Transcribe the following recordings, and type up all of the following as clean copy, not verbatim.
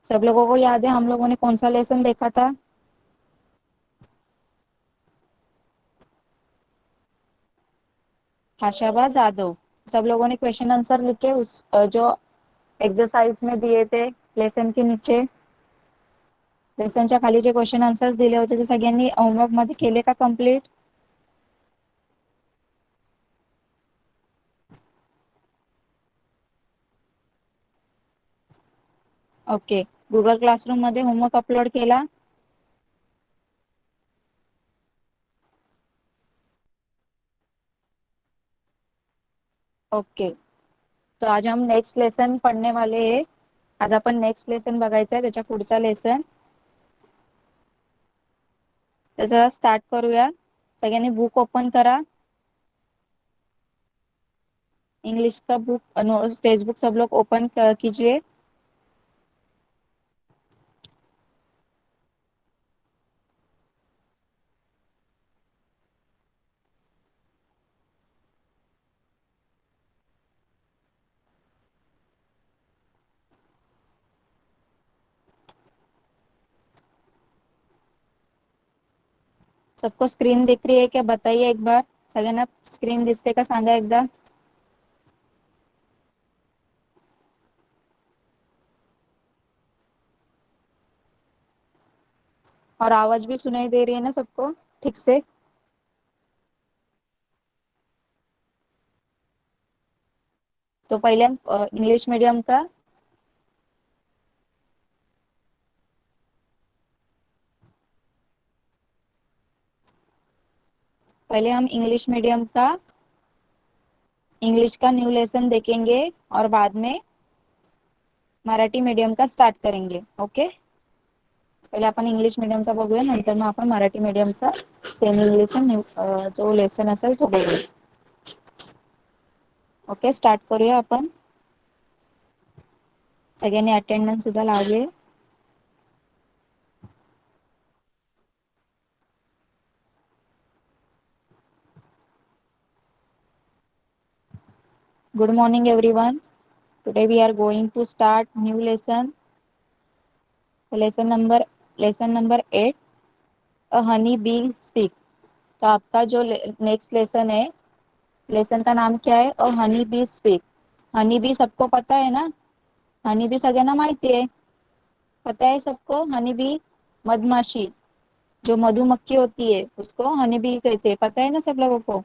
सब लोगों को याद है हम लोगों ने कौन सा लेसन देखा था? हाशाबा जादव। सब लोगों ने क्वेश्चन आंसर लिखे उस जो एक्सरसाइज में दिए थे लेसन के नीचे। लेसनच्या खाली जे क्वेश्चन आन्सर्स दिले होते ते सगळ्यांनी होमवर्क मध्ये केले का कम्प्लीट? ओके. गुगल क्लासरूम मध्ये होमवर्क अपलोड केला? ओके. तो आज हम नेक्स्ट लेसन पढ़ने वाले हैं. आज आपण नेक्स्ट लेसन बघायचं आहे, त्याच्या पुढचा लेसन. त्याचा स्टार्ट करूया. सगळ्यांनी बुक ओपन करा. इंग्लिश का बुक टेक्स्ट बुक सब लोग ओपन कीजिए. सबको स्क्रीन दिख रही है क्या? बताइए एक बार. सगळ्यांना स्क्रीन दिसते का सांगा एकदा. और आवाज भी सुनाई दे रही है ना सबको ठीक से? तो पहले हम इंग्लिश मीडियम का पहले हम इंग्लिश मीडियम का इंग्लिश का न्यू लेसन देखेंगे और बाद में मराठी मीडियम का स्टार्ट करेंगे. ओके. पहिले आपण इंग्लिश मीडियमचा बघूया, नंतर मग आपण मराठी मीडियमचा सेमी इंग्लिशचा जो लेसन असेल तो बघूया. ओके. स्टार्ट करूया आपण. सगळ्यांनी अटेंडन्स सुद्धा लावले. Good morning everyone. Today we are going to start new lesson. Lesson number 8. A honey bee speak. तो आपका जो नेक्स्ट लेसन है, लेसन का नाम क्या है? अ हनी बी स्पीक. हनी बी सबको पता है ना? हनी बी सगळ्यांना माहिती आहे. पता है सबको हनी बी? मधमाशी जो मधुमक्खी होती है उसको हनी बी कहते हैं. पता है ना सब लोगों को?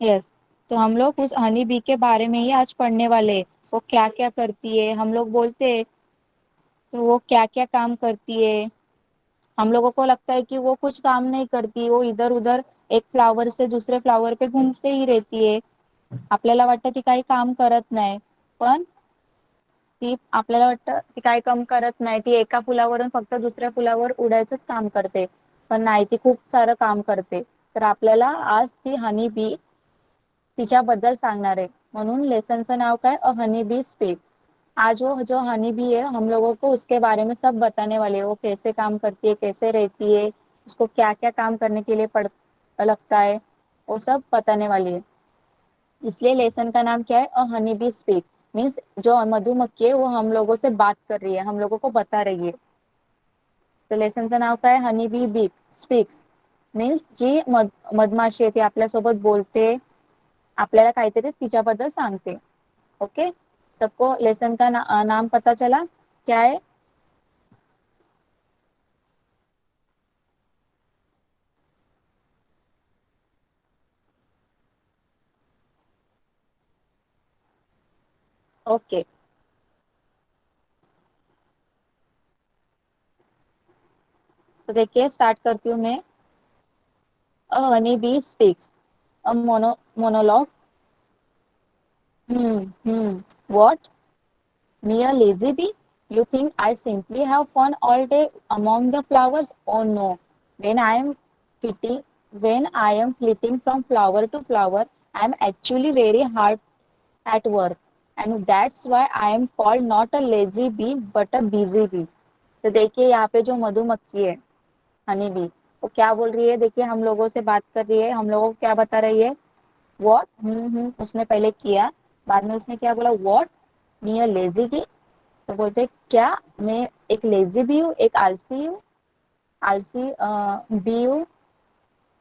यस. तो हम लोग उस हनी बी के बारे में ही आज पढ़ने वाले हैं. वो क्या क्या करती है, हम लोग बोलते हैं तो वो क्या क्या काम करती है. हम लोगों को लगता है कि वो कुछ काम नहीं करती, वो इधर उधर एक फ्लावर से दूसरे फ्लावर पे घूमते ही रहती है. आपल्याला वाटतं ती काही काम करत नाही, पण ती आपल्याला वाटतं ती काही काम करत नाही, ती एका फुलावरून फक्त दुसऱ्या फुलावर उडायचंच काम करते. पण नाही, ती खूप सारं काम करते. तर आपल्याला आज ती हनी बी तिच्याबद्दल सांगणार आहे. म्हणून लेसनचं नाव काय? अ हनी बी स्पीक. आज वो जो हनी बी है हम लोगों को उसके बारे में सब बताने वाले हैं. वो कैसे काम करती है, कैसे रहती है, उसको क्या क्या काम करने के लिए पड़ लगता है, वो सब बताने वाली है. इसलिए लेसन का नाम क्या है? अ हनी बी स्पीक. मीन्स जो मधुमक्खी है वो हम लोगों से बात कर रही है, हम लोगों को बता रही है. तर लेसनचं नाव काय? हनी बी बी स्पीक्स. मीन्स जी मधमाशी आहे ती आपल्यासोबत बोलते, आपल्याला काहीतरी तिच्याबद्दल सांगते. ओके. सबको लेसन का नाम पता चला क्या है? ओके. तो देखिए स्टार्ट करती हूँ मैं. A honey bee speaks. A monologue. What? Me a lazy bee? You think I simply have fun all day among the flowers? Oh no. When I am flitting, when I am flitting from flower to flower, I am actually very hard at work. And that's why I am called not a lazy bee but a busy bee. तो देखिए यहाँ पे जो मधुमक्खी है, honey बी, वो क्या बोल रही है? देखिए हम लोगों से बात कर रही है, हम लोगों को क्या बता रही है? What? उसने पहले किया. बाद में उसने क्या बोला, व्हाट, मी अ लेजी की। तो बोलते क्या मैं एक लेजी भी हूँ, एक आलसी हूँ, आलसी बी हूँ।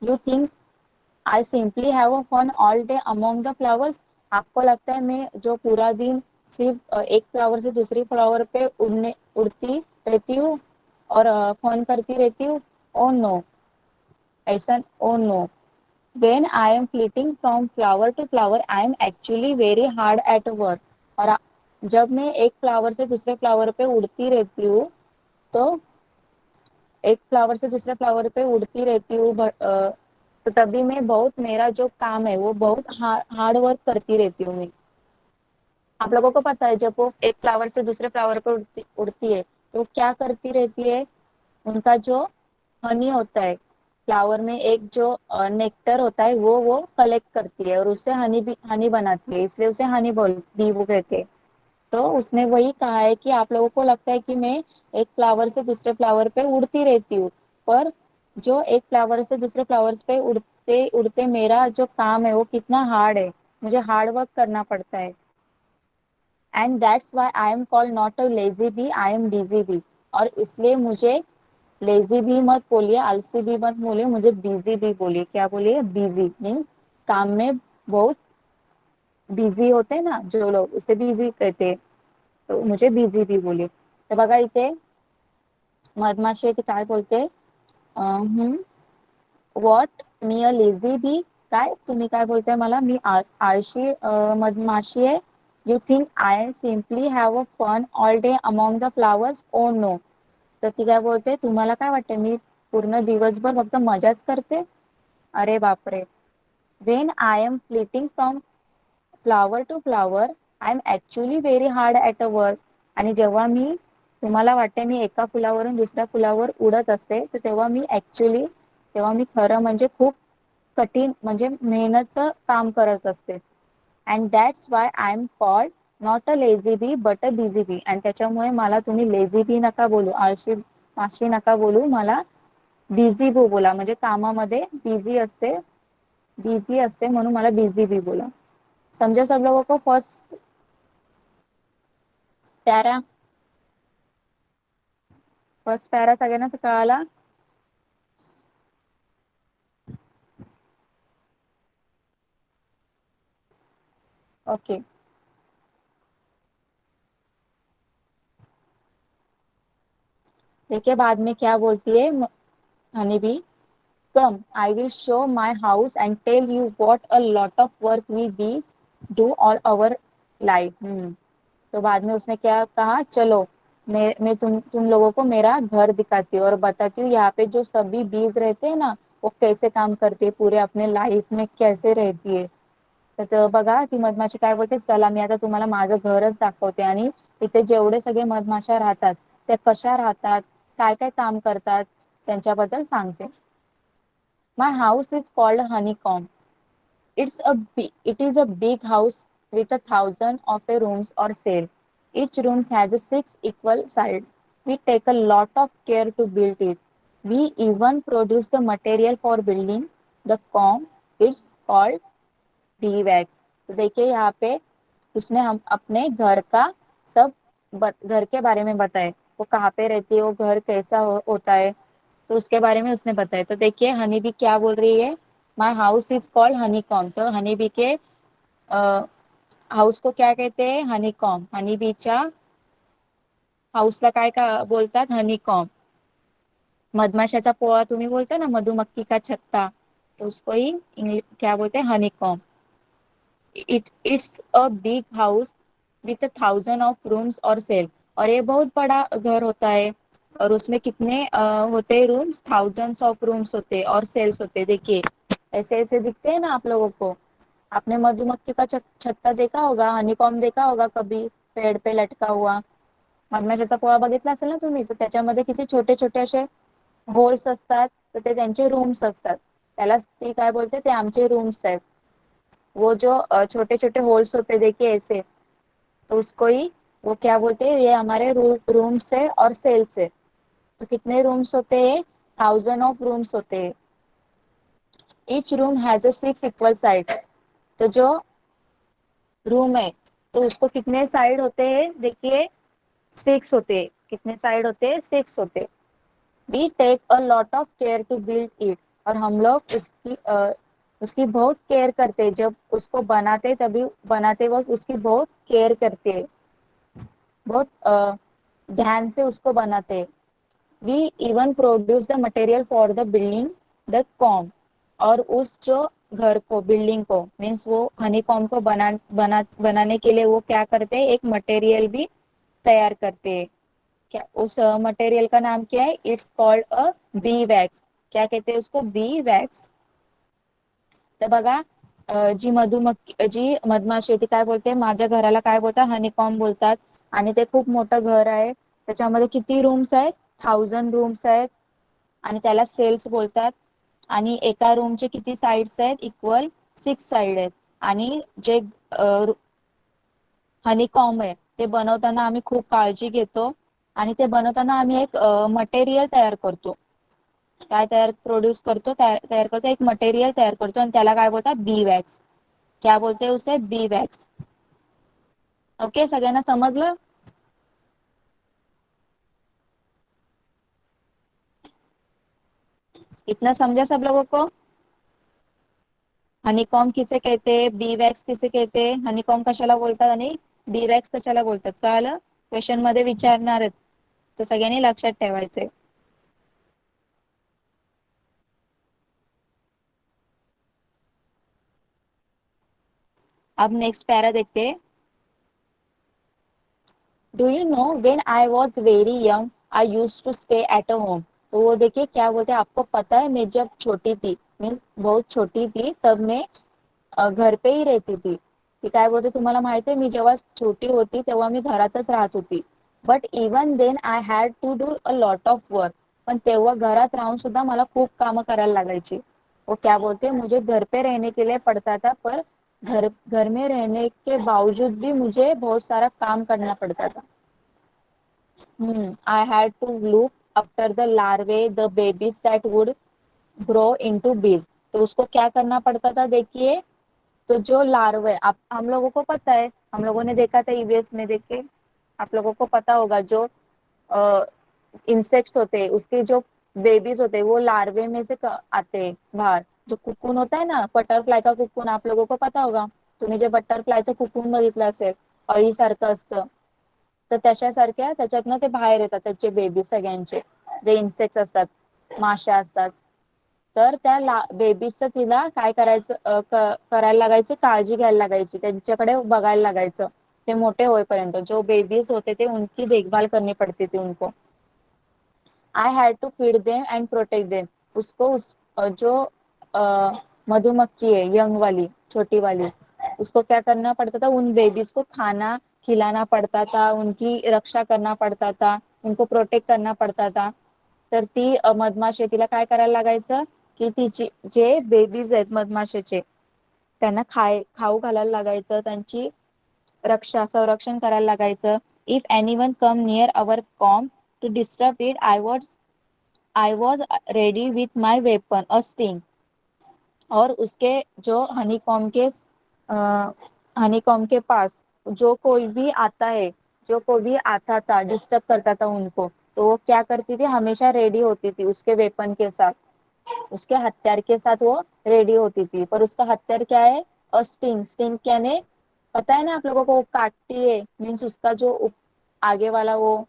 You think I simply have a fun all day among the flowers. आपको लगता है मैं जो पूरा दिन सिर्फ एक फ्लावर से दूसरी फ्लावर पे उड़ती रहती हूँ और फन करती रहती हूँ? ओ नो, ऐसा oh no, when I am flitting from flower to flower, I am actually very hard at work। और जब मैं एक फ्लावर से दूसरे फ्लावर पे उड़ती रहती हूँ, तो एक फ्लावर से दूसरे फ्लावर पे उड़ती रहती हूँ, तो तभी मैं बहुत, मेरा जो काम है वो बहुत हार्ड वर्क करती रहती हूँ मैं। आप लोगों को पता है जब वो एक फ्लावर से दूसरे फ्लावर पे उड़ती है तो क्या करती रहती है, उनका जो हनी होता है, फ्लावर में एक जो नेक्टर होता है वो कलेक्ट करती है और उससे हनी भी हनी बनाती है, इसलिए उसे हनी बोल बी वो कहते हैं। तो उसने वही कहा है कि आप लोगों को लगता है कि मैं एक फ्लावर से दूसरे फ्लावर पे उड़ती रहती हूँ, पर जो एक फ्लावर से दूसरे फ्लावर्स पे उड़ते उड़ते मेरा जो काम है वो कितना हार्ड है, मुझे हार्ड वर्क करना पड़ता है। And that's why I am called not a lazy bee, I am busy bee. और इसलिए मुझे लेजी भी मत बोलिए, आलसी भी मत बोलिए, मुझे बिजी भी बोलिए। क्या बोलिए? बिजी मीन्स काम में बहुत बिझी होते हैं ना जो लोग, उसे बिझी कहते हैं, तो मुझे बिझी भी बोलिए। तर बघा इथे मधमाशी ते काय बोलते, व्हॉट, मी अ लेझी बी, काय तुम्ही काय बोलताय मला, मी आळशी मधमाशी आहे? You think I simply have a fun all day among the flowers? Oh no. तर ती काय बोलते, तुम्हाला काय वाटते मी पूर्ण दिवसभर फक्त मजाच करते? अरे बापरे, when I am flitting from flower to flower, I am actually very hard at a work. आणि जेव्हा मी, तुम्हाला वाटते मी एका फुलावरून दुसऱ्या फुलावर उडत असते, तर तेव्हा मी ऍक्च्युअली, तेव्हा मी खरं म्हणजे खूप कठीण म्हणजे मेहनतचं काम करत असते. And that's why I am called not a lazy bee but a busy bee. आणि त्याच्यामुळे मला तुम्ही लेझी बी नका बोलू, आळशी माशी नका बोलू, मला बिझी बी बोला, म्हणजे कामामध्ये बिझी असते म्हणून मला बिझी बी बोला। समझे सब लोगों को फर्स्ट पैरा? फर्स्ट पैरा सगळ्यांना कळाला? ओके। देखिए बाद में क्या बोलती है honey bee, come I will show my house and tell you what a lot of work we bees do all our life. तो बाद में उसने क्या कहा, चलो मैं तुम लोगों को मेरा घर दिखाती हूँ और बताती हूँ यहाँ पे जो सभी बीज रहते हैं ना, वो कैसे काम करते हैं, पूरे अपने लाईफ में कैसे रहती है। तर बघा ती मधमाशी काय बोलते, चला मी आता तुम्हाला माझं घरच दाखवते आणि इथे जेवढे सगळे मधमाशा राहतात त्या कशा राहतात, काय काय काम करतात, त्यांच्याबद्दल सांगते। My house is called honeycomb. It is a big house with 1,000 of a rooms or cell. Each room has a 6 equal sides. We take a lot of care to build it. We even produce the material for building the comb. It's called B wax. तो देखिए यहाँ पे उसने हम अपने घर का सब घर के बारे में बताए, वो कहाँ पे रहती है, वो घर कैसा होता है, तो उसके बारे में उसने बताया। तो देखिए हनी बी क्या बोल रही है, my house is called honey com. तो हनी बी के हाऊस को क्या कहते हैं, हनी कॉम। हनी बीच्या हाऊसला काय का बोलतात, हनी कॉम। मधमाशाचा पोळा तुम्ही बोलता ना, मधुमक्खी का छत्ता, तो उसको ही क्या बोलते हैं, honeycomb. It's a big house with 1,000 of rooms और सेल। और ये बहुत बड़ा घर होता है और उसमें कितने होते हैं रूम्स, थाउजेंड्स ऑफ रूम्स होते हैं और सेल्स होते हैं। देखिए ऐसे ऐसे दिखते हैं ना आप लोगों को। आपने मधुमक्खी का छत्ता देखा होगा, हनीकॉम देखा होगा कभी, पेड़ पे लटका हुआ। मधमाशाचा पोळा बघितला असेल ना तुम्ही, तर त्याच्यामध्ये किती छोटे छोटे असे होल्स असतात, तर ते त्यांचे रूम्स असतात, त्याला ती काय बोलते, ते आमचे रूम्स आहेत। वो जो छोटे छोटे होल्स होते देखिए ऐसे, तो उसको ही वो क्या बोलते हैं, ये हमारे रूम्स है और सेल्स है। तो कितने रूम्स होते हैं, 1,000 ऑफ रूम्स होते हैं। Each room has a 6 equal side. तो जो रूम है तो उसको कितने साइड होते हैं देखिए, 6 होते हैं। कितने साइड होते हैं? 6 होते हैं। We take a lot of care to build it, और हम लोग उसकी बहुत केयर करते हैं। जब उसको बनाते तभी बनाते वक्त उसकी बहुत केयर करते हैं, बहुत ध्यान से उसको बनाते हैं। We even produce the material for the building the comb, और उस जो घर को, बिल्डिंग को, मीन्स वो हनी कॉम को बनाने के लिए वो क्या करते हैं, एक मटेरियल भी तैयार करते हैं। क्या उस मटेरियल का नाम क्या है? It's called a B wax. क्या कहते हैं उसको? बी वॅक्स. तर बघा, जी मधमाशी ती काय बोलते, माझ्या घराला काय बोलतात? हनीकॉम बोलतात. आणि ते खूप मोठं घर आहे, त्याच्यामध्ये किती रूम्स आहेत? 1000 रूम्स आहेत, आणि त्याला सेल्स बोलतात. आणि एका रूमचे किती साइड्स आहेत? इक्वल 6 साइड आहेत. आणि जे हनीकॉम आहे ते बनवताना आम्ही खूप काळजी घेतो, आणि ते बनवताना आम्ही एक मटेरियल तयार करतो. काय तयार प्रोड्यूस करतो, तयार करतो, एक मटेरियल तयार करतो, आणि त्याला काय बोलतात? बी वॅक्स. क्या बोलते उसे? बी वॅक्स. ओके, सगळ्यांना समजलं? इतना समझा सब लोगों को? हनीकॉम किसे कहते, बी वॅक्स किसे कहते, हनीकॉम कशाला बोलतात आणि बी वॅक्स कशाला बोलतात? कळालं? क्वेश्चन मध्ये विचारणार आहेत, तर सगळ्यांनी लक्षात ठेवायचे. अब नेक्स्ट पैरा देखते हैं. Do you know when I was very young I use to stay at a home. तो वो देखिए क्या बोलते हैं, आपको पता है मैं जब छोटी थी, मैं बहुत छोटी थी, तब मैं घर पे ही रहती थी. ती काय बोलते, तुम्हाला माहिती आहे, मी जेव्हा छोटी होती तेव्हा मी घरातच राहत होती. But even then I had to do a lot of work. पण तेव्हा घरात राहून सुद्धा मला खूप कामं करायला लागायची. वो क्या बोलते, मुझे घर पे रहने के लिए पड़ता था, पर घर घर में रहने के बावजूद भी मुझे बहुत सारा काम करना पड़ता था. I had to look after the larvae, the babies that would grow into bees. तो उसको क्या करना पड़ता था देखिए, तो जो लार्वे, आप हम लोगों को पता है, हम लोगों ने देखा था ईवीएस में, देखे आप लोगों को पता होगा, जो इंसेक्ट्स होते हैं उसके जो बेबीज होते हैं वो लार्वे में से आते हैं बाहर. जो कुकून होता है ना, बटरफ्लाय का कुकून, आप लोगों को पता होगा. तुम्ही जे बटरफ्लायचं कुकून बघितलं असेल, अळी सारखं असतं, तर त्याच्यासारख्या त्याच्यातनं ते बाहेर येतात, त्याचे बेबी सगळ्यांचे, जे इन्सेक्ट्स असतात, माशा असतात. तर त्या बेबीजचं तिला काय करायचं, करायला लागायचं, काळजी घ्यायला लागायची, त्यांच्याकडे बघायला लागायचं ते मोठे होईपर्यंत. जो बेबीज होते ते उनकी देखभाल करनी पड़ती थी उनको. I had to feed them and protect them. उसको जो मधुमक्खी है, यंग वाली, छोटी वाली, उसको क्या करना पड़ता था, उन बेबीज को खाना खिलाना पड़ता था, उनकी रक्षा करना पड़ता था, उनको प्रोटेक्ट करना पड़ता था. तर ती मधमाशी, तिला काय करायला लागायचं, की तिची जे बेबीज आहेत मधमाशीचे, त्यांना खाऊ घालायला लागायचं, त्यांची संरक्षण करायला लागायचं. If anyone come near our comb to disturb it, I was ready with my weapon a sting. और उसके जो हनीकॉम के पास जो कोई भी आता है, जो कोई भी आता था डिस्टर्ब करता था उनको, तो वो क्या करती थी, हमेशा रेडी होती थी उसके वेपन के साथ, उसके हथियार के साथ वो रेडी होती थी. पर उसका हथियार क्या है? स्टिंग. स्टिंग यानी, पता है ना आप लोगों को, वो काटती है, मीन्स उसका जो आगे वाला वो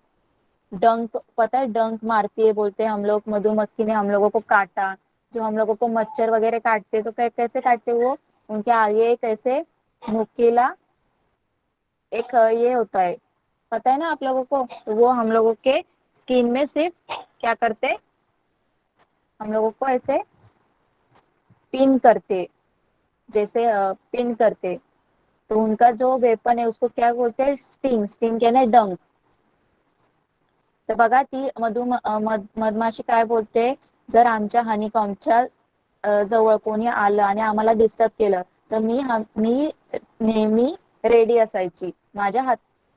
डंक, पता है, डंक मारती है, बोलते हैं हम लोग, मधुमक्खी ने हम लोगों को काटा. जो हम लोगों को मच्छर वगैरह काटते तो कैसे काटते वो, उनके आगे एक ऐसे नुकीला एक ये होता है, पता है ना आप लोगों को. तो वो हम लोगों के स्किन में सिर्फ क्या करते, हम लोगों को ऐसे पिन करते, जैसे पिन करते. तो उनका जो वेपन है उसको क्या बोलते हैं? स्टिंग. स्टिंग यानी डंक. तर बघा, ती मधमाशी काय बोलते, जर आमच्या हनीकॉमच्या जवळ कोणी आलं आणि आम्हाला डिस्टर्ब केलं, तर मी नेहमी रेडी असायची माझ्या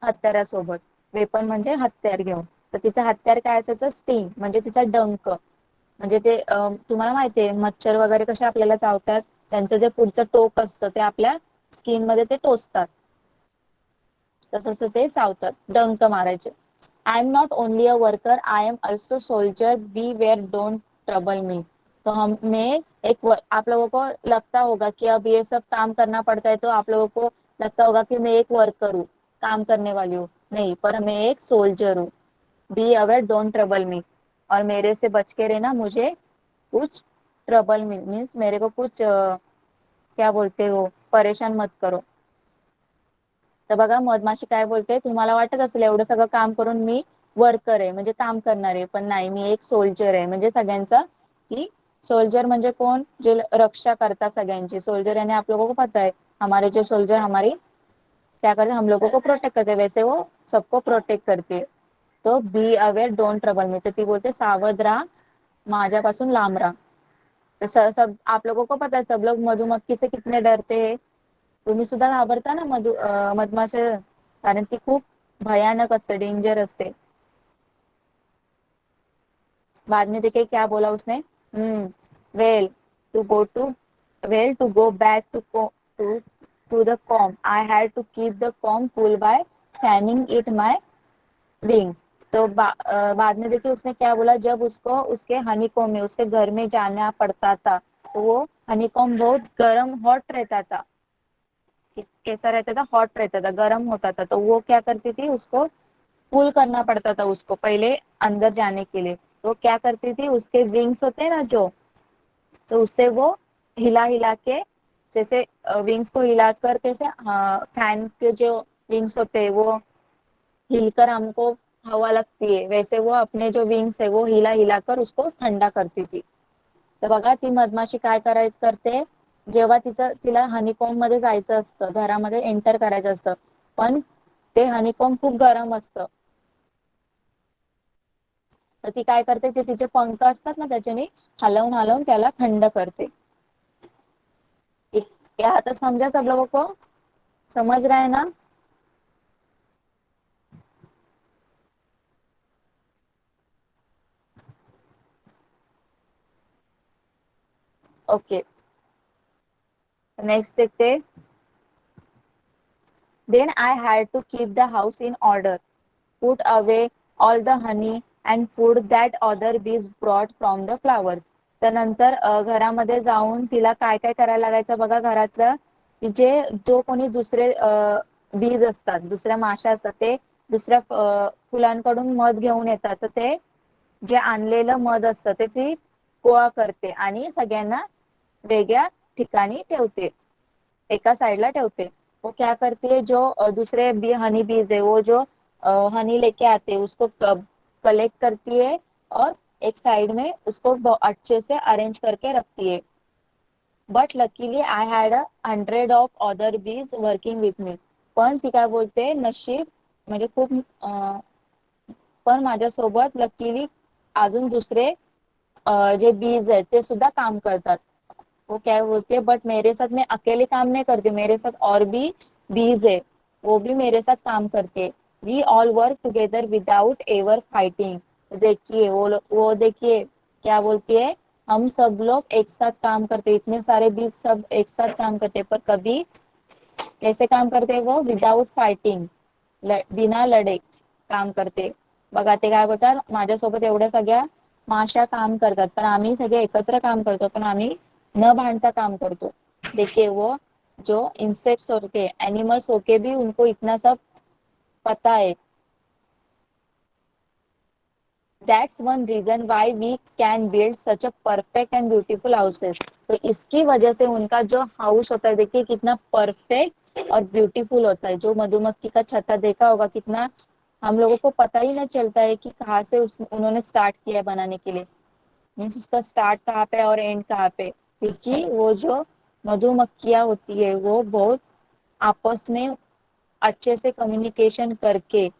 हत्यारासोबत. वेपन म्हणजे हत्यार घेऊन. तर तिचं हत्यार काय असायचं? स्टिंग, म्हणजे तिचा डंक. म्हणजे ते तुम्हाला माहितीये, मच्छर वगैरे कसे आपल्याला चावतात, त्यांचं जे पुढचं टोक असतं ते आपल्या स्किन मध्ये ते टोचतात. तसं ते चावतात, डंक मारायचे. I am not only a worker, I am also soldier, beware, don't trouble me. तो हम मैं एक आप लोगों को लगता होगा कि अब ये सब काम करना पड़ता है, तो आप लोगों को लगता होगा कि मैं एक वर्कर हूँ, काम करने वाली हूँ, नहीं, पर मैं एक सोल्जर हूँ। बी अवेयर, डोंट ट्रबल मी, और मेरे से बच के रहना, मुझे कुछ ट्रबल मीन्स मेरे को कुछ क्या बोलते हो, परेशान मत करो. तर बघा मधमाशी काय बोलते, तुम्हाला वाटत असेल एवढं सगळं काम करून मी वर्कर आहे म्हणजे काम करणार आहे, पण नाही, मी एक सोल्जर आहे म्हणजे सगळ्यांचा. की सोल्जर म्हणजे कोण, जे रक्षा करतात सगळ्यांची. सोल्जर यानी आप लोगों को पता है, हमारे जो सोल्जर हमारी क्या करते, हम लोगों को प्रोटेक्ट करते, वैसे वो सबको प्रोटेक्ट करते. तो बी अवेअर, डोंट ट्रबल मी, तर ती बोलते सावध राहा, माझ्यापासून लांब राहा. तर सब आप लोगों को पता है, सब लोग मधुमक्खी से कितने डरते हैं. तुम्ही सुद्धा घाबरता ना मधमाशा, कारण ती खूप भयानक असते, डेंजर असते. बाद में देखे क्या बोला उसने. Well to go to well to go back to to the comb, I had to keep the comb cool by fanning it my wings. तो बाद में देखिए उसने क्या बोला, जब उसको उसके हनीकॉम में, उसके घर में जाना पड़ता था, तो वो हनीकॉम बहुत गर्म हॉट रहता था. कैसा रहता था, हॉट रहता था, गर्म होता था. तो वो क्या करती थी, उसको पुल करना पड़ता था उसको पहले अंदर जाने के लिए. तो क्या करती थी, उसके विंग्स होते हैं ना जो, तो उससे वो हिला हिला के, जैसे विंग्स को हिलाकर, कैसे फैन के जो विंग्स होते हैं वो हिलकर हमको हवा लगती है, वैसे वो अपने जो विंग्स है वो हिला हिलाकर उसको थंडा करती थी. तर बघा ती मधमाशी काय करते, जेव्हा तिला हनीकॉम मध्ये जायचं असतं, घरामध्ये एंटर करायचं असतं, पण ते हनीकॉम खूप गरम असतं, तर ती काय करते, ते तिचे पंख असतात ना त्याच्याने हलवून हलवून त्याला थंड करते. क्या आता समझा सब लोगों को, समझ रहा है ना. ओके, नेक्स्ट देखते. Then I had to keep the house in order, put away all the honey and food that other bees brought from the flowers. त्यानंतर घरामध्ये जाऊन तिला काय काय करायला लागायचं बघा घरातलं, की जो कोणी दुसरे बीज असतात, दुसऱ्या माशा असतात, ते दुसऱ्या फुलांकडून मध घेऊन येतात, तर ते जे आणलेलं मध असतं त्याची गोळा करते आणि सगळ्यांना वेगळ्या ठिकाणी ठेवते, एका साइडला ठेवते. वो क्या करती है, जो दूसरे बी हनी बीज है, वो जो हनी लेके आते हैं उसको कलेक्ट करती है और एक साइड में उसको अच्छे से अरेंज करके रखती है. But luckily I had 100 of other बीज वर्किंग विथ मी. पण ती काय बोलते, नशीब म्हणजे खूप पण माझ्यासोबत लकीली अजून दुसरे जे बीज आहेत ते सुद्धा काम करतात. वो क्या बोलती है, बट मेरे साथ मैं अकेले काम नहीं करती, मेरे साथ और भी बीज है, वो भी मेरे साथ काम करते. We all work together without ever fighting. देखिए वो देखिए क्या बोलती है, हम सब लोग एक साथ काम करते, इतने सारे बीज सब एक साथ काम करते, पर कभी कैसे काम करते वो, विदाउट फाइटिंग, बिना लढे काम करते. बघा ते काय बोलतात, माझ्यासोबत एवढ्या सगळ्या माशा काम करतात, पण आम्ही सगळे एकत्र काम करतो, पण आम्ही न भांडता काम करतो. देखिए वो जो इंसेक्ट्स होके, एनिमल्स होके भी उनको इतना सब पता है. That's one reason why we can build such a perfect and beautiful houses. तो इसकी वजह से उनका जो हाउस होता है, देखिए कितना परफेक्ट और ब्यूटीफुल होता है. जो मधुमक्खी का छत्ता देखा होगा, कितना हम लोगों को पता ही नहीं चलता है कि कहाँ से उन्होंने स्टार्ट किया है बनाने के लिए, मीन्स उसका स्टार्ट कहाँ पे और एंड कहाँ पे. क्योंकि वो जो मधुमक्खियां होती है वो बहुत आपस में अच्छे से कम्युनिकेशन करके,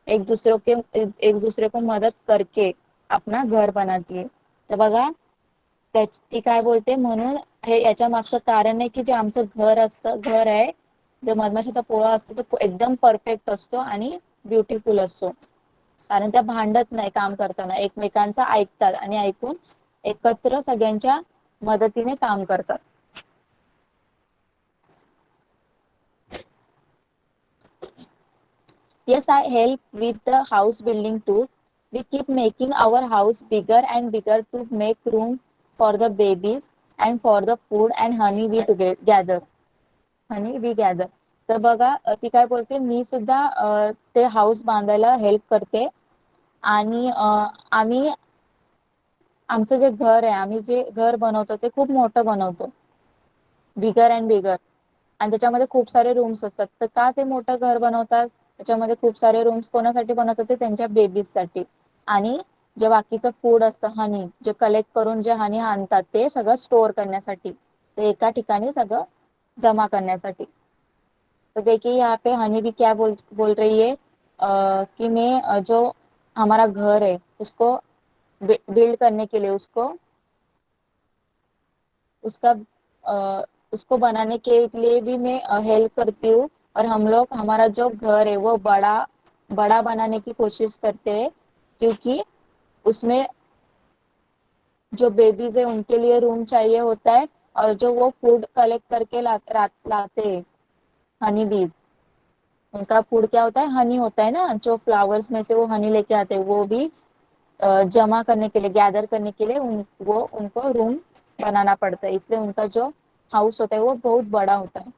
एक दूसरे को मदद करके अपना घर बनाती है. तर बघा ती काय बोलते, म्हणून हे याच्या मागचं कारण आहे की जे आमचं घर आहे, जो मधमाशाचा पोळा असतो तो एकदम परफेक्ट असतो आणि ब्युटिफुल असतो, कारण त्या भांडत नाही काम करताना, एकमेकांचं ऐकतात आणि ऐकून एकत्र सगळ्यांच्या मदतीने काम करतात. Yes, I help with the house building too. We keep making our house bigger and bigger to make room for the babies and for the food and honey we gather. Honey we gather. तर बघा ती काय बोलते, मी सुद्धा ते house बांधायला help करते. आणि आम्ही आमचं जे घर आहे, आम्ही जे घर बनवतो ते खूप मोठं बनवतो, बिगर अँड बिगर. आणि त्याच्यामध्ये खूप सारे रूम्स असतात. तर का ते मोठं घर बनवतात, त्याच्यामध्ये खूप सारे रूम्स कोणासाठी बनवतात, ते त्यांच्या बेबीज साठी. आणि जे बाकीचं फूड असतं, हनी जे कलेक्ट करून जे हनी आणतात ते सगळं स्टोअर करण्यासाठी, ते एका ठिकाणी सगळं जमा करण्यासाठी. तो देखिए यहाँ पे हनी भी क्या बोल रही है, कि मैं जो हमारा घर है उसको बिल्ड करने के लिए, उसका उसको बनाने के लिए भी मैं हेल्प करती हूँ. और हम लोग हमारा जो घर है वो बड़ा बड़ा बनाने की कोशिश करते हैं, क्योंकि उसमें जो बेबीज है उनके लिए रूम चाहिए होता है. और जो वो फूड कलेक्ट करके लाते हैं, हनी बीज, उनका फूड क्या होता है, हनी होता है ना, जो फ्लावर्स में से वो हनी लेके आते हैं, वो भी जमा करने के लिए, गैदर करने के लिए वो उनको रूम बनाना पड़ता है. इसलिए उनका जो हाउस होता है वो बहुत बड़ा होता है.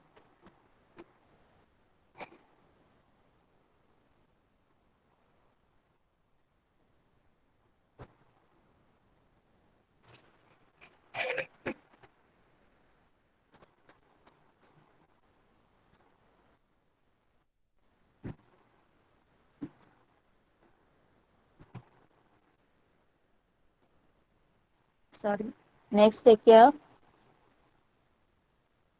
Sorry. Next, take care.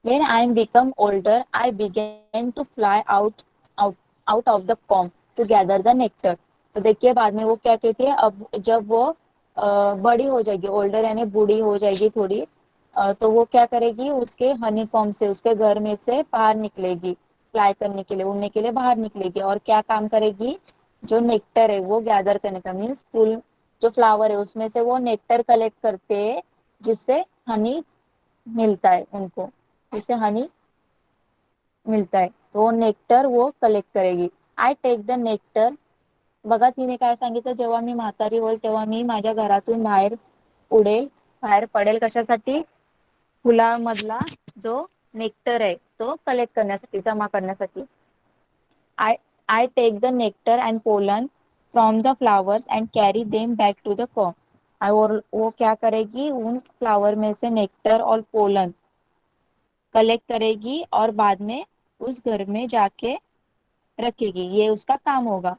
When I become older, I began to fly out of the comb to gather the nectar. तो देखिए बाद में वो क्या कहती है, अब जब वो बड़ी हो जाएगी, ओल्डर यानी बूढ़ी हो जाएगी थोड़ी, तो वो क्या करेगी, उसके हनी कॉम्ब से, उसके घर में से बाहर निकलेगी, फ्लाई करने के लिए, उड़ने के लिए बाहर निकलेगी. और क्या काम करेगी, जो नेक्टर है वो गैदर करने का, मीन्स फूल, जो फ्लावर है उसमें से वो नेक्टर कलेक्ट करते हैं, जिससे हनी मिलता है उनको, जिससे हनी मिळताय. तो नेक्टर वो कलेक्ट करेगी. I take the nectar. बघा तिने काय सांगितलं, जेव्हा मी म्हातारी होईल तेव्हा मी माझ्या घरातून बाहेर उडेल, बाहेर पडेल कशासाठी, फुलामधला जो नेक्टर आहे तो कलेक्ट करण्यासाठी, जमा करण्यासाठी. I I take the nectar and pollen from the flowers and carry them back to the comb. और वो क्या करेगी, उन फ्लावर में से नेक्टर और पोलन कलेक्ट करेगी और बाद में उस घर में जाके रखेगी. ये उसका काम होगा.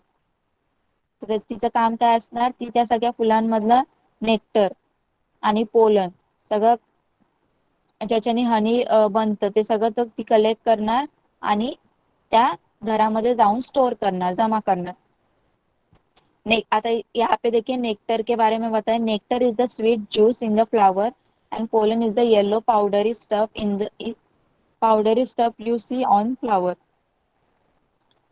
तर तिचं काम काय असणार, ती त्या सगळ्या फुलांमधलं नेक्टर आणि पोलन, सगळं ज्याच्याने हनी बनतं ते सगळं तर ती कलेक्ट करणार आणि त्या घरामध्ये जाऊन स्टोर करणार, जमा करणार. आता यहाँ पे देखिए नेक्टर के बारे में बताएं. Nectar is the sweet juice in the flower and pollen is the yellow powdery stuff you see on flower.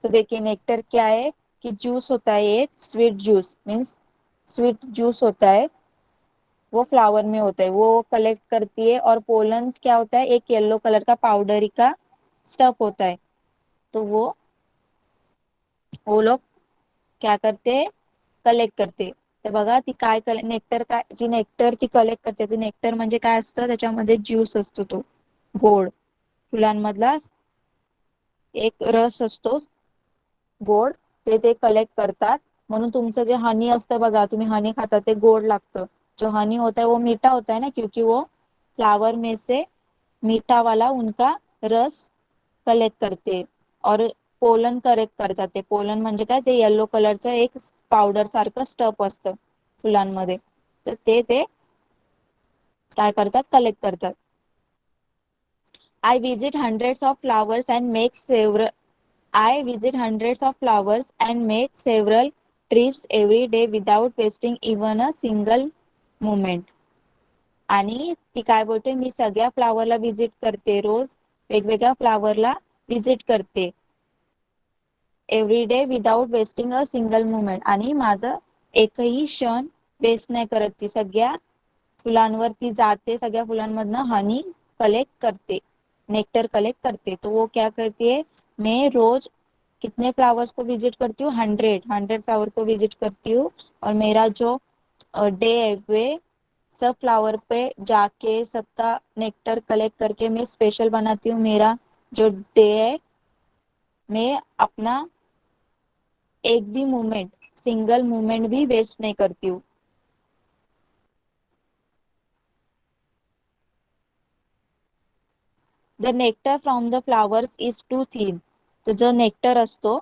तो देखिए नेक्टर क्या है, कि जूस होता है, एक sweet juice means sweet juice होता है, वो फ्लावर में होता है, वो कलेक्ट करती है. और पोलन क्या होता है, एक येलो कलर का पाउडरी का स्टफ होता है. तो वो लोग क्या करते हैं, कलेक्ट करते. तर बघा ती काय नेक्टर, काय जी नेक्टर ती कलेक्ट करते, ती नेक्टर म्हणजे काय असतं, त्याच्यामध्ये ज्यूस असतो, तो गोड फुलांमधला एक रस असतो गोड, ते कलेक्ट करतात. म्हणून तुमचं जे हनी असतं बघा, तुम्ही हनी खाता ते गोड लागतं. जो हनी होता है वो मीठा होता है ना, क्योंकि वो फ्लावर में से मीठा वाला उनका रस कलेक्ट करते. और पोलन कलेक्ट करतात. ते पोलन म्हणजे काय, ते येलो कलरचं एक पावडर सारखं स्टफ असतं फुलांमध्ये, तर ते काय करतात, कलेक्ट करतात. I visit hundreds of flowers and make several I visit hundreds of flowers and make several trips every day without wasting even a single moment. आणि ती काय बोलते, मी सगळ्या फ्लावरला व्हिजिट करते, रोज वेगवेगळ्या फ्लावरला व्हिजिट करते, every day without wasting a single moment. आणि माझं एकही क्षण वेस्ट नाही करत. ती सगळ्या फुलांवरती जाते, सगळ्या फुलांमधनं हनी कलेक्ट करते, नेक्टर कलेक्ट करते. तो वो क्या करती है, मैं रोज कितने फ्लावर्स को विजिट करती हूँ? 100 फ्लावर को विजिट करती हूँ। और मेरा जो डे है वे सब फ्लावर पे जाके सबका नेक्टर कलेक्ट करके मैं स्पेशल बनाती हूँ। मेरा जो डे है मैं अपना एक भी मोमेंट, सिंगल मोमेंट भी वेस्ट नहीं करती हूँ। The nectar from the flowers is too thin. तो जो नेक्टर असतो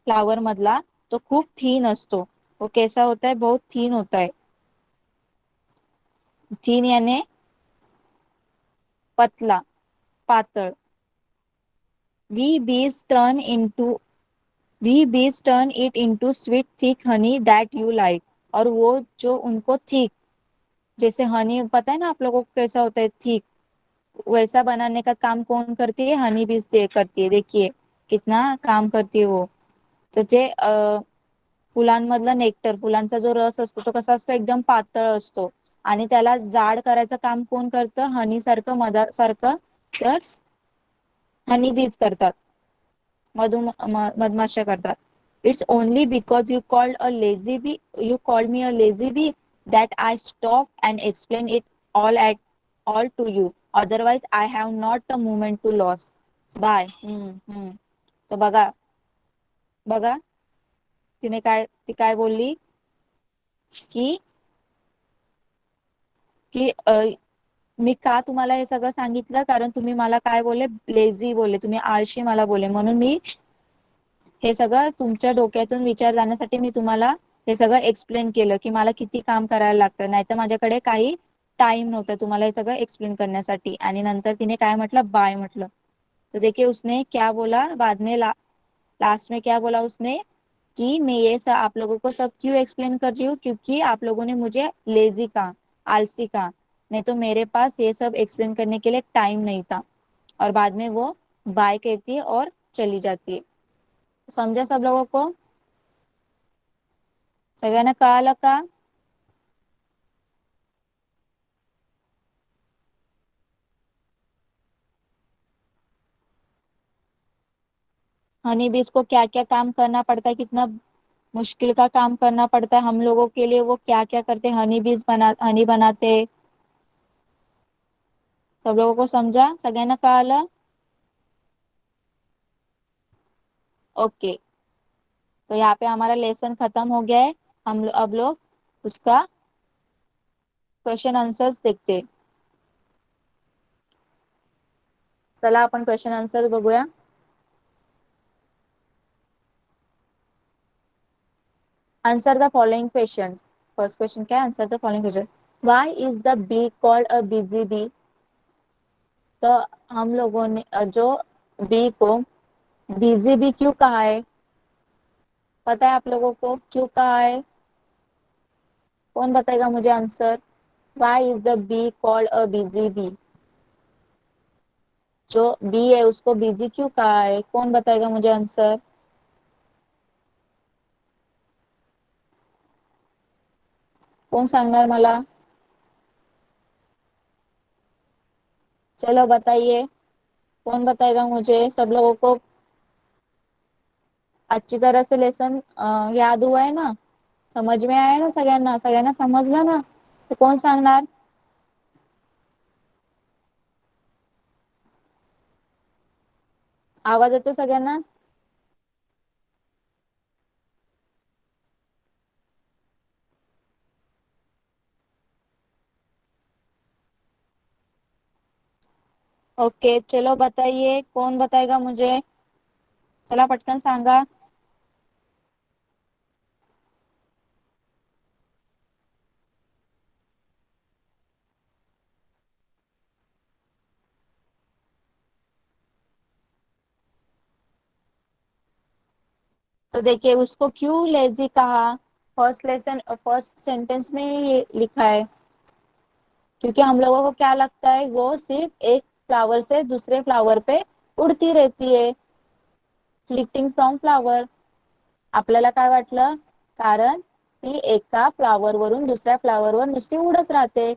फ्लावर मधला तो खूप थीन असतो. वो कैसा होता है? बहुत थीन होता है. थीन यानी पतला, पातळ. वी बीज टर्न इनटू वी बीज turn it into sweet thick honey that you like. और वो जो उनको थिक, जैसे हनी पता है ना आप लोगों को कैसा होता है थिक, वैसा बनाने का काम कौन करती है? हनी बीज करती है. देखिए कितना काम करती है वो. तर जे फुलांमधला नेक्टर, फुलांचा जो रस असतो तो कसा असतो? एकदम पातळ असतो. आणि त्याला जाड करायचं काम कोण करतं? हनी सारखं, मधासारखं. तर हनी बीज करतात, मधमाशा करतात. It's only because you called me a lazy bee that I stop and explain it all to you. Otherwise I have not a moment to lose. Bye. तर बघा बघा ती काय बोलली की की मी का तुम्हाला हे सगळं सांगितलं? कारण तुम्ही मला काय बोलले? लेझी बोलले, तुम्ही आळशी मला बोलले. म्हणून मी हे सगळं तुमच्या डोक्यातून विचार जाण्यासाठी मी तुम्हाला हे सगळं एक्सप्लेन केलं की मला किती काम करायला लागतं. नाहीतर माझ्याकडे काही टाइम नव्हता तुम्हाला हे सगळं एक्सप्लेन करण्यासाठी. आणि नंतर तिने काय म्हटलं? बाय म्हटलं. तो देखिए उसने क्या बोला बाद में, लास्ट में क्या बोला उसने कि मैं ये सब आप लोगों को सब क्यों एक्सप्लेन कर रही हूँ? क्योंकि आप लोगों ने मुझे लेजी कहा, आलसी कहा. नहीं तो मेरे पास ये सब एक्सप्लेन करने के लिए टाइम नहीं था. और बाद में वो बाय कहती है और चली जाती है. समझा सब लोगों को? सगळ्यांना कळालं का? हनी बीज को क्या क्या काम करना पड़ता है, कितना मुश्किल का काम करना पड़ता है हम लोगों के लिए. वो क्या क्या करते हैं? हनी बनाते. सब लोगों को समझा? सगळ्यांना कळालं? ओके. तो यहाँ पे हमारा लेसन खत्म हो गया है. अब लोग उसका क्वेश्चन आंसर्स देखते हैं. चला आपण क्वेश्चन आंसर बघूया. Answer the following questions. First question क्या है? Answer the following question. Why is the bee called a busy bee? तो हम लोगों ने जो बी को बिजी बी क्यों कहा है? पता है आप लोगों को क्यों कहा है? कौन बताएगा मुझे answer? Why is the bee called a busy bee? जो बी है उसको बिजी क्यों कहा है? कौन बताएगा मुझे आंसर? कौन सांगणार मला? चलो बताइए. कौन बताएगा मुझे? सब लोगों को अच्छी तरह से लेसन याद हुआ है ना? समझ में आया ना सगळ्यांना? सगळ्यांना समजलं ना? तो कोण सांगणार? आवाज येतो सगळ्यांना? ओके चलो बताइए. कौन बताएगा मुझे? चला पटकन सांगा. तो देखिए उसको क्यों लेजी कहा? फर्स्ट सेंटेंस में ये लिखा है क्योंकि हम लोगों को क्या लगता है वो सिर्फ एक फ्लावर से दूसरे फ्लावर पे उड़ती रहती है. Flitting from flower. आपल्याला काय वाटलं? कारण ती एका फ्लावर वरून दुसऱ्या फ्लावर वर नुसती उडत राहते.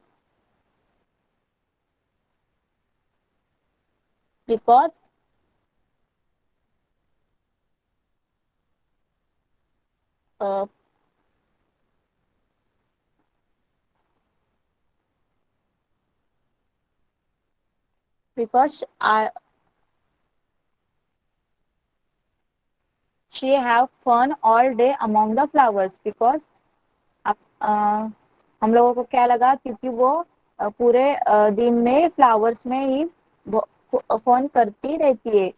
Because because she have fun all day among the flowers because हम लोगों को क्या लगा क्योंकि वो पूरे दिन में फ्लावर्स में ही फन करती रहती आहे.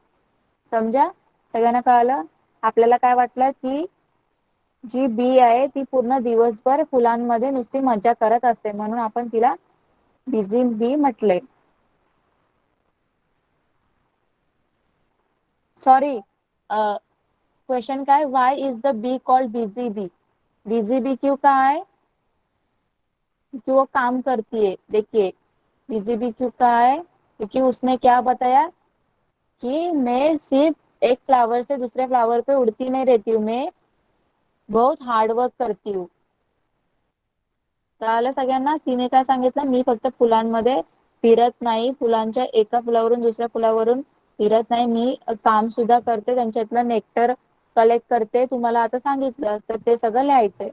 समजा सगळ्यांना कळालं. आपल्याला काय वाटलं की जी बी आहे ती पूर्ण दिवसभर फुलांमध्ये नुसती मजा करत असते म्हणून आपण तिला बिझी बी म्हटले. सॉरी, क्वेश्चन काय, why is the bee called busy bee. Busy bee क्यों कहा है क्योंकि वो काम करती है. देखिए बिजी बी क्यों कहा है क्योंकि उसने क्या बताया कि मैं सिर्फ एक फ्लावर से दूसरे फ्लावर पे उड़ती नहीं रहती हूँ, मैं बहुत हार्ड वर्क करती हूँ. कळालं सगळ्यांना. तिने काय सांगितलं, मी फक्त फुलांमध्ये फिरत नाही, फुलांच्या एका फुलावरून दुसऱ्या फुलावरून फिरत नाही, मी काम सुद्धा करते, त्यांच्यातलं नेक्टर कलेक्ट करते. तुम्हाला आता सांगितलं तर ते सगळं लिहायचंय.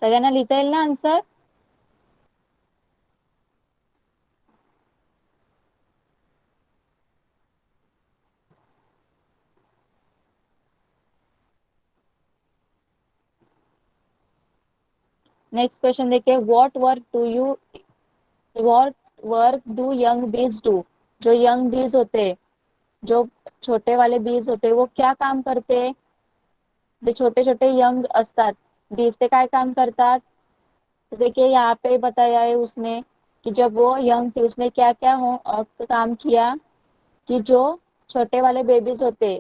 सगळ्यांना लिहिता येईल ना आन्सर. नेक्स्ट क्वेश्चन देखिए, व्हाट वर्क डू यंग बीज डू. जो यंग बीज होते, जो छोटे वाले बीज होते वो क्या काम करते. जो छोटे छोटे यंग असतात बीज ते काय काम करतात. तो देखिए यहाँ पे बताया है उसने कि जब वो यंग थी उसने क्या क्या काम किया कि जो छोटे वाले बेबीज होते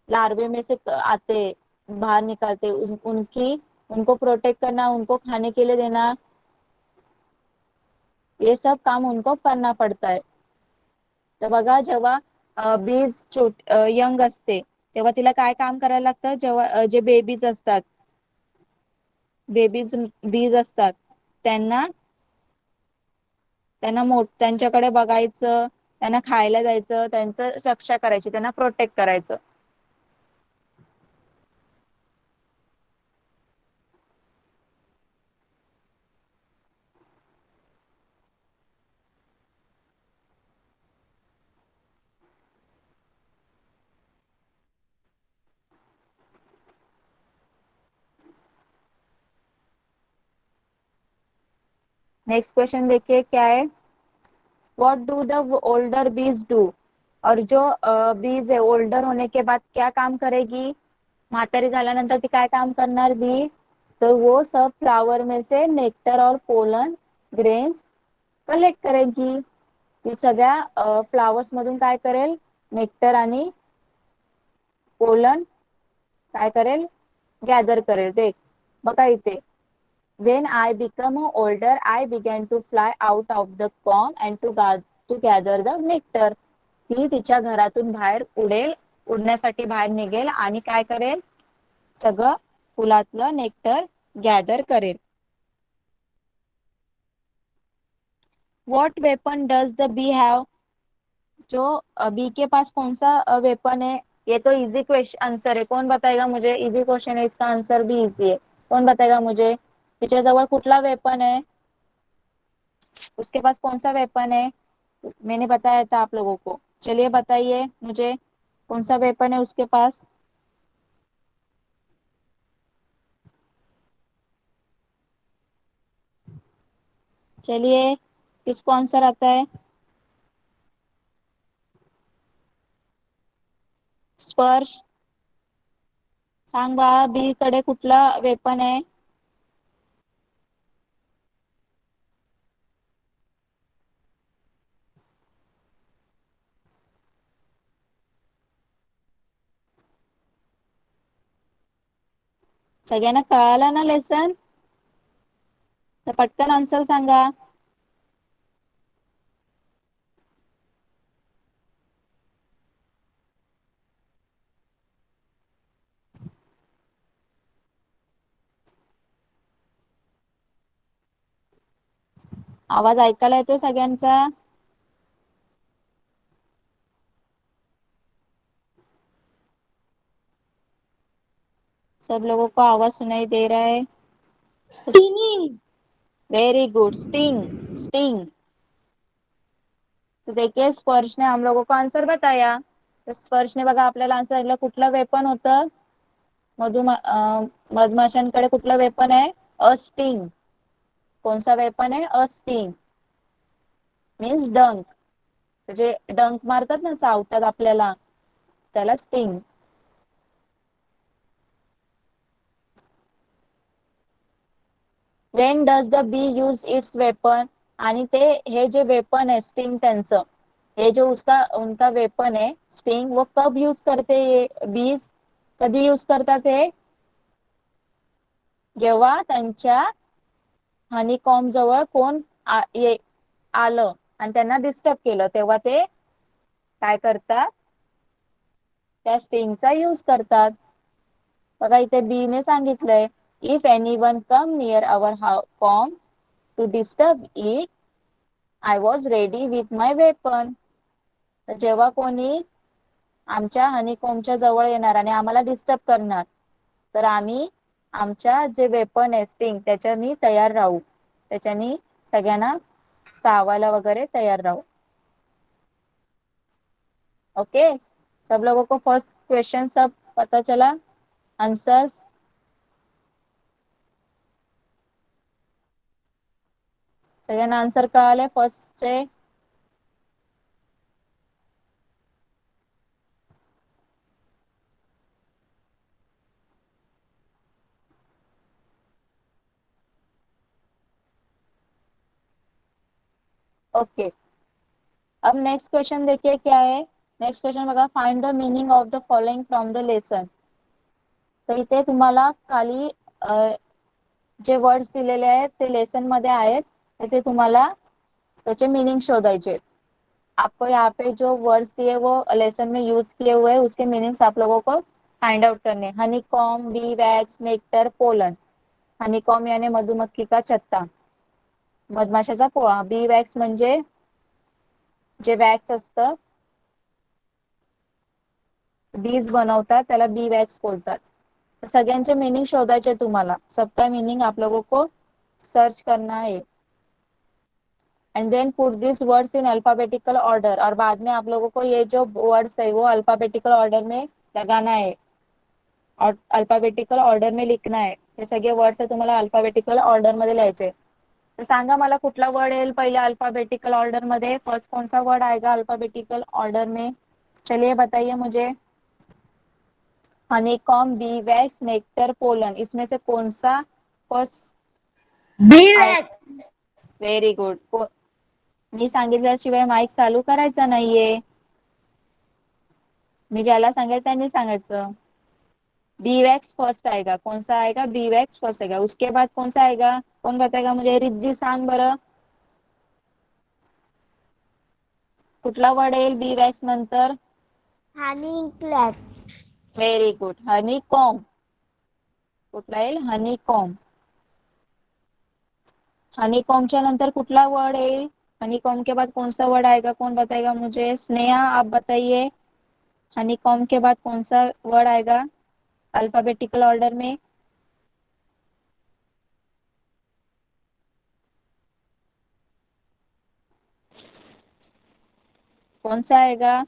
लार्वे में से आते बाहर निकलते उनको प्रोटेक्ट करना, उनको खाने के लिए देना, ये सब काम उनको करना पड़ता है. तर बघा जेव्हा बीज यंग असते तेव्हा तिला काय काम करायला लागतं. जेव्हा जे बेबीज बीज असतात त्यांना त्यांच्याकडे बघायचं, त्यांना खायला द्यायचं, त्यांचं रक्षा करायची, त्यांना प्रोटेक्ट करायचं. नेक्स्ट क्वेश्चन देखिए क्या है. व्हाट डू द ओल्डर बीज डू. और जो बीज है ओल्डर होने के बाद क्या काम करेगी. म्हातारी झाल्यानंतर ती काय काम करणार बी. तो वो सब फ्लावर में से नेक्टर और पोलन ग्रेन्स कलेक्ट करेगी. ती सगळ्या फ्लावर्स मधून काय करेल, नेक्टर आणि पोलन काय करेल, गॅदर करेल. देख बघा इथे, when I become older I began to fly out of the comb and to gather the nectar. ती तिच्या घरातून बाहेर उडण्यासाठी बाहेर निघेल आणि काय करेल, सगळं फुलातलं नेक्टर गॅदर करेल. What weapon does the bee have. जो बी के पास कौन सा वेपन है. ये तो इजी क्वेश्चन आंसर है, कौन बताएगा मुझे. इजी क्वेश्चन है, इसका आंसर भी इजी है. कौन बताएगा मुझे. तिच्याजवळ कुठला वेपन है, उसके पास कौन सा वेपन है. मैंने बताया था आप लोगों को. चलिए बताइए मुझे कौन सा वेपन है उसके पास. चलिए किसको आंसर आता है. स्पर्श सांग बा, बी कडे कुठला वेपन आहे. सगळ्यांना कळाला ना लेसन. तर पटकन आन्सर सांगा. आवाज ऐकायला येतोय सगळ्यांचा. सब लोगों को आवाज सुनाई दे रहा है? Stinging. Very good, sting. Sting. तो देखिए स्पर्श ने हम लोगों को आन्सर बताया. तर स्पर्श ने बघा आपल्याला आन्सर दिलं. कुठलं वेपन होतं? मधमाशांकडे कुठलं वेपन आहे? अ स्टिंग. कोणसा वेपन आहे? अ स्टिंग मीन्स डंक. जे डंक मारतात ना, चावतात आपल्याला, त्याला sting. Wien does the B use it's weapon? आणि ते हे जे वेपन आहे स्टिंग त्यांचं, हे जो उसका उनका वेपन है स्टिंग, वो कब यूज करते ये बीज? कधी यूज करतात हे? जेव्हा त्यांच्या हनीकॉम जवळ कोण आलं आणि त्यांना डिस्टर्ब केलं, तेव्हा ते काय करतात? त्या स्टिंगचा यूज करतात. बघा इथे बी ने सांगितलंय, if any one come near our comb to disturb it, I was ready with my weapon. जेव्हा कोणी आमच्या हनीकॉमच्या जवळ येणार आणि आम्हाला डिस्टर्ब करणार, तर आम्ही आमच्या जे वेपन आहे स्टिंग त्याच्यानी तयार राहू, त्याच्यानी सगळ्यांना चावायला वगैरे तयार राहू. ओके, सब लोगों को फर्स्ट क्वेश्चन सब पता चला? आंसर्स सगळ्यांना आंसर कळाले फर्स्टचे? ओके, अब नेक्स्ट क्वेश्चन देखिए क्या है. नेक्स्ट क्वेश्चन बघा, find the meaning of the following from the lesson. तर इथे तुम्हाला खाली जे वर्ड्स दिलेले आहेत ते लेसन मध्ये आहेत, त्याचे तुम्हाला त्याचे मीनिंग शोधायचे. आपको यहाँ पे जो वर्ड्स दिए वो लेसन में यूज किए हुए हैं, उसके मीनिंग्स आप लोगों को फाइंड आउट करने. हनीकॉम, बी वॅक्स, नेक्टर, पोलन. हनीकॉम याने मधुमक्खी का छत्ता, मधमाशाचा पोळा. बी वॅक्स म्हणजे जे वॅक्स असतं, बीज बनवतात त्याला बी वॅक्स बोलतात. सगळ्यांचे मीनिंग शोधायचे तुम्हाला. सबका मीनिंग आप लोगों को सर्च करना है. And then put this words in alphabetical order. और बाद में आप लोगों को ये जो वर्ड्स है वो अल्फाबेटिकल ऑर्डर में लगाना है और अल्फाबेटिकल ऑर्डर में लिखना है. हे सगळे वर्ड्स आहे तुम्हाला अल्फाबेटिकल ऑर्डर मध्ये लिहायचे. तर सांगा मला कुठला वर्ड येईल पहिले अल्फाबेटिकल ऑर्डर मध्ये? फर्स्ट कौन सा वर्ड आएगा अल्फाबेटिकल ऑर्डर में? चलिए बताइए मुझे. Honeycomb, bee wax, nectar, pollen, इसमें से कौन सा फर्स्ट? Beeswax. Very good. मी सांगितल्याशिवाय माईक चालू करायचा नाहीये. मी ज्याला सांगेल त्यांनी सांगायचं. बी वैक्स फर्स्ट आएगा. कौन सा आएगा? बी वैक्स फर्स्ट आएगा. उसके बाद कौन सा आएगा? कौन बताएगा मुझे? रिद्धी सांग बरं, कुठला वर्ड येईल बी वॅक्स नंतर? Honey clap. Very good, honeycomb. कुठला येईल? हनीकॉम. हनीकॉमच्या नंतर कुठला वर्ड येईल? हनीकॉम के बाद कौन सा वर्ड आएगा? कौन बताएगा मुझे? स्नेहा आप बताइए, हनीकॉम के बाद कौन सा वर्ड आएगा अल्फाबेटिकल ऑर्डर में? कौन सा आएगा?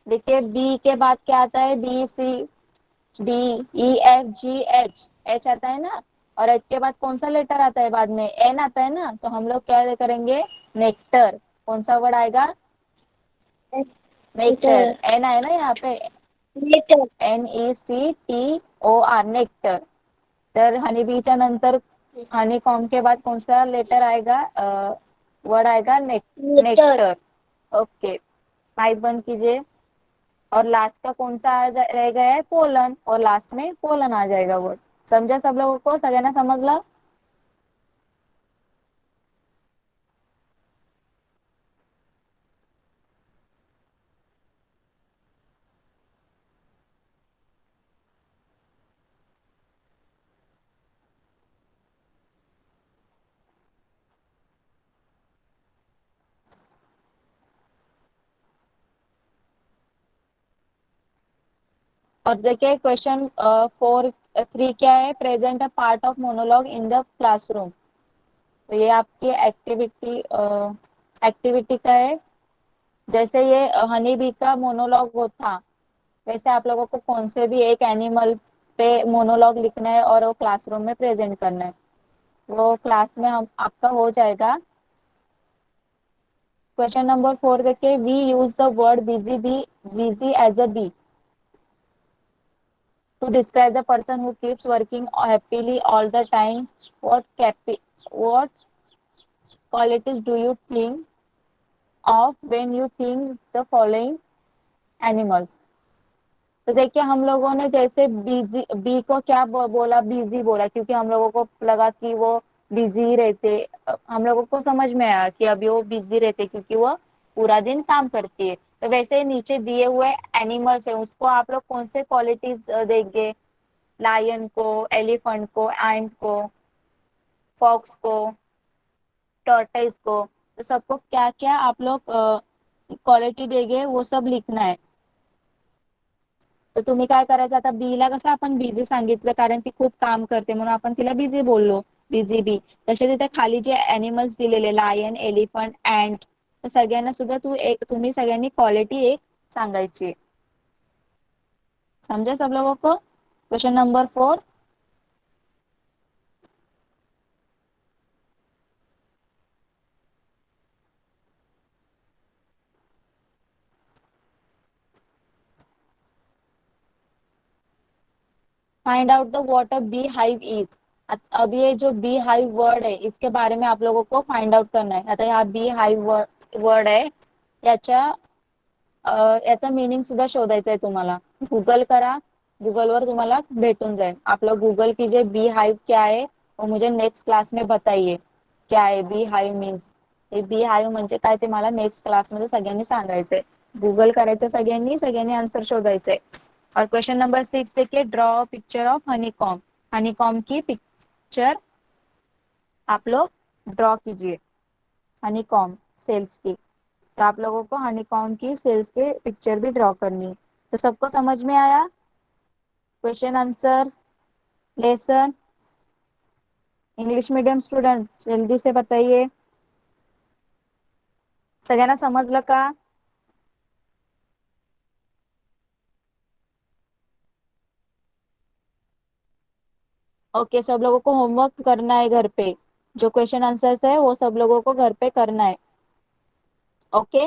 देखिए बी के बाद क्या आता है? B C D E F G H. H आता है ना, और एच के बाद कौन सा लेटर आता है बाद में? एन आता है ना. तो हम लोग क्या करेंगे? नेक्टर. कौन सा वर्ड आएगा? नेक्टर. एन आए ना यहाँ पे, Nectar. NECTOR, nectar. तर हनी बीच्या नंतर हनीकॉम के बाद कौन सा लेटर आएगा? वर्ड आएगा Nectar. नेक्टर. ओके, माइक बंद कीजिए. और लास्ट का कौन सा रह गया है? पोलन. और लास्ट में पोलन आ जाएगा वर्ड. समझा सब लोगों को? सगळ्यांना समजलं? और देखिए क्वेश्चन 4 3 क्या है, present a part of monologue in the classroom. तो ये आपकी एक्टिविटी का है। जैसे ये हनी बी का मोनोलॉग होता, वैसे आप लोगों को कौन से भी एक एनिमल पे मोनोलॉग लिखना है और वो क्लासरूम में प्रेजेंट करना है। वो क्लास में हम आपका हो जाएगा। क्वेश्चन नंबर 4 देखिए, we use the word busy as a bee to describe the person who keeps working happily all the time. What qualities do you think of when you think the following animals? तो देखिए हम लोगों ने जैसे busy बी को क्या बोला, busy बोला, क्योंकि हम लोगों को लगा कि वो बिजी ही रहते। हम लोगों को समझ में आया कि अभी वो बिजी रहते क्योंकि वो पूरा दिन काम करती है। तो वैसे नीचे दिए हुए एनिमल्स है, उसको आप लोग कौन से क्वालिटीज देंगे? लायन को, एलिफेंट को, एंट को, फॉक्स को, टॉर्टाइस को, तो सबको क्या क्या आप लोग क्वालिटी देंगे वो सब लिखना आहे। तर तुम्ही काय करायचं, आता बीला कसं आपण बिझी सांगितलं कारण ती खूप काम करते म्हणून आपण तिला बिझी बोललो, बिझी बी। तसे तिथे खाली जे एनिमल्स दिलेले लायन, एलिफंट, अँट, तर सगळ्यांना सुद्धा तुम्ही सगळ्यांनी क्वालिटी एक सांगायची। समझे सब लोगों को? Question number 4। Find out the what a bee hive is. अब ये जो बी हाइव वर्ड है इसके बारे में आप लोगों को फाइंड आउट करना है। आता हा बी हाइव वर्ड आहे, याच्या याचा मीनिंग सुद्धा शोधायचा आहे तुम्हाला। गूगल करा, गूगलवर तुम्हाला भेटून जाईल। आप लोग गूगल कीजिए बी हाइव क्या है और मुझे नेक्स्ट क्लास में बताइए क्या है बी हाइव मीन्स। हे बी हाइव म्हणजे काय ते मला नेक्स्ट क्लासमध्ये सगळ्यांनी सांगायचंय। गूगल करायचं सगळ्यांनी, सगळ्यांनी आंसर शोधायचंय। और क्वेश्चन नंबर 6 देखिए, draw picture of honeycomb. Honeycomb की पिक्चर आप लोग ड्रॉ कीजिए, हनीकॉम सेल्स की। तो आप लोगों को हनीकॉम की सेल्स के पिक्चर भी ड्रॉ करनी है। तो सबको समझ में आया question answers, lesson? English medium student जल्दी से बताइए, सगळ्यांना समजलं का? ओके, सब लोगों को होमवर्क करना है घर पे। जो क्वेश्चन आंसर्स है वो सब लोगों को घर पे करना है। ओके,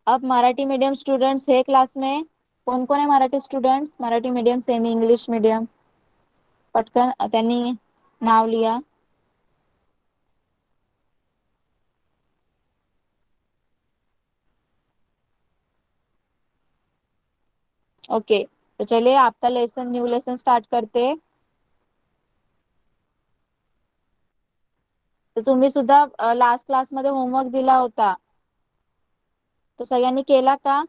अब मराठी मीडियम स्टूडेंट्स है क्लास में? कौन कौन है Marathi students, Marathi medium, semi English medium? पटकन त्यांनी नाव लिया। ओके, तो चलिए आपका लेसन, न्यू लेसन स्टार्ट करते। तर तुम्ही सुद्धा लास्ट क्लासमध्ये होमवर्क दिला होता, तो सगळ्यांनी केला का?